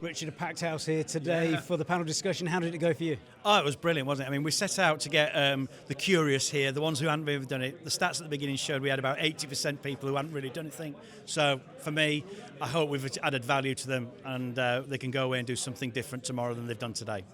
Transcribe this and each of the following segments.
Richard, a packed house here today for the panel discussion. How did it go for you? Oh, it was brilliant, wasn't it? I mean, we set out to get the curious here, the ones who hadn't really done it. The stats at the beginning showed we had about 80% people who hadn't really done anything. So for me, I hope we've added value to them and they can go away and do something different tomorrow than they've done today.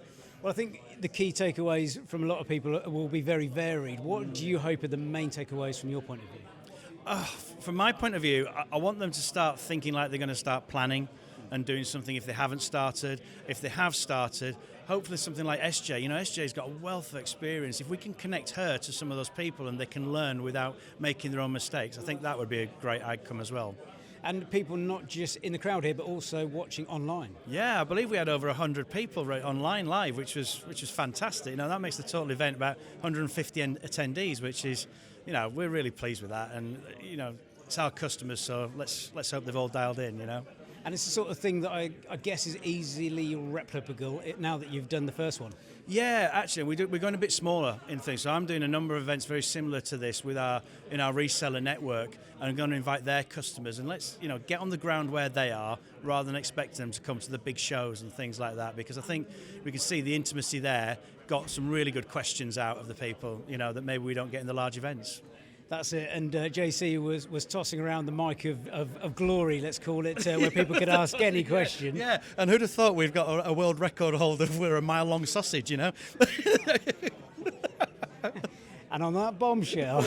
Well, I think the key takeaways from a lot of people will be very varied. What do you hope are the main takeaways from your point of view? From my point of view, I want them to start thinking like they're going to start planning and doing something if they haven't started. If they have started, hopefully something like SJ. You know, SJ's got a wealth of experience. If we can connect her to some of those people and they can learn without making their own mistakes, I think that would be a great outcome as well. And people not just in the crowd here, but also watching online. Yeah, I believe we had over 100 people online live, which was fantastic. You know, that makes the total event about 150 attendees, which is, you know, we're really pleased with that. And, you know, it's our customers, so let's hope they've all dialed in, you know. And it's the sort of thing that I guess is easily replicable now that you've done the first one. Yeah, actually, we're going a bit smaller in things. So I'm doing a number of events very similar to this in our reseller network, and I'm going to invite their customers and let's get on the ground where they are rather than expect them to come to the big shows and things like that. Because I think we can see the intimacy there got some really good questions out of the people, that maybe we don't get in the large events. That's it, and JC was tossing around the mic of glory, let's call it, where people could ask any question. Yeah, and who'd have thought we've got a world record holder for a mile-long sausage, And on that bombshell,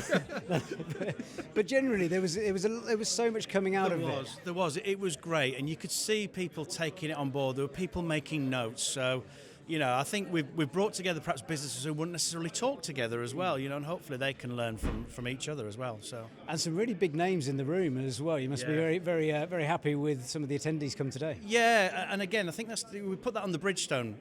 but generally there was so much coming out of it. There was. It was great, and you could see people taking it on board. There were people making notes, so. I think we've brought together perhaps businesses who wouldn't necessarily talk together as well, and hopefully they can learn from each other as well. So and some really big names in the room as well. You must be very, very, very happy with some of the attendees come today. Yeah, and again, I think we put that on the Bridgestone,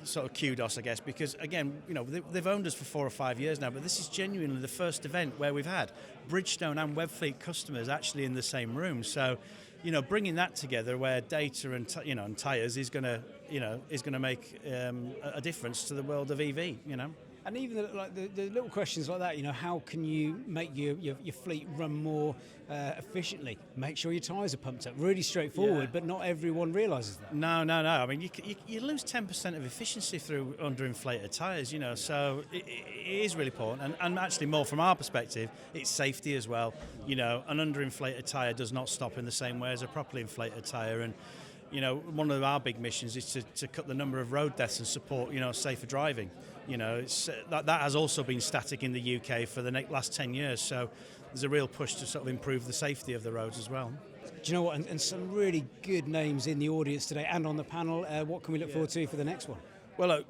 sort of kudos, I guess, because again, they've owned us for 4 or 5 years now, but this is genuinely the first event where we've had Bridgestone and Webfleet customers actually in the same room. So. Bringing that together, where data and and tyres is going to make a difference to the world of EV. And even the little questions like that, how can you make your fleet run more efficiently? Make sure your tyres are pumped up. Really straightforward, but not everyone realises that. No. I mean, you lose 10% of efficiency through underinflated tyres, so it is really important. And actually, more from our perspective, it's safety as well. An underinflated tyre does not stop in the same way as a properly inflated tyre. And one of our big missions is to cut the number of road deaths and support, safer driving. That has also been static in the UK for the last 10 years. So there's a real push to sort of improve the safety of the roads as well. Do you know what? And some really good names in the audience today and on the panel. What can we look forward to for the next one? Well,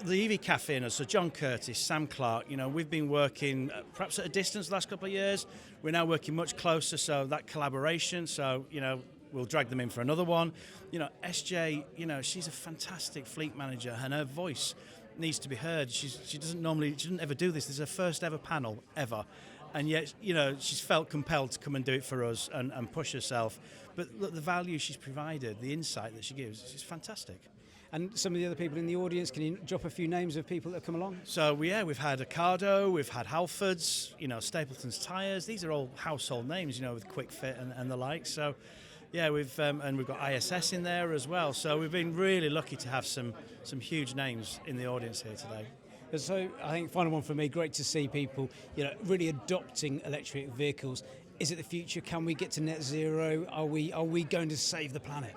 the EV Cafe, so John Curtis, Sam Clark, we've been working perhaps at a distance the last couple of years. We're now working much closer, so that collaboration, so, we'll drag them in for another one. SJ, she's a fantastic fleet manager and her voice needs to be heard. She doesn't ever do this. This is her first ever panel, ever. And yet, she's felt compelled to come and do it for us and push herself. But look, the value she's provided, the insight that she gives, is fantastic. And some of the other people in the audience, can you drop a few names of people that have come along? So, we've had Ocado, we've had Halfords, Stapleton's Tyres. These are all household names, with Quick Fit and the like. So, yeah, we've got ISS in there as well. So we've been really lucky to have some huge names in the audience here today. So I think final one for me, great to see people, really adopting electric vehicles. Is it the future? Can we get to net zero? Are we going to save the planet?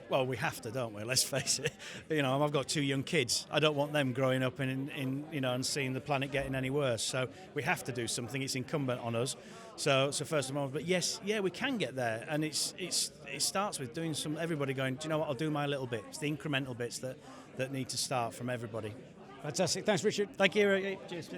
Well, we have to, don't we? Let's face it. I've got 2 young kids. I don't want them growing up and seeing the planet getting any worse. So we have to do something. It's incumbent on us. So first of all, but yes, we can get there, and it starts with doing some. Everybody going, do you know what? I'll do my little bit. It's the incremental bits that need to start from everybody. Fantastic. Thanks, Richard. Thank you. Cheers.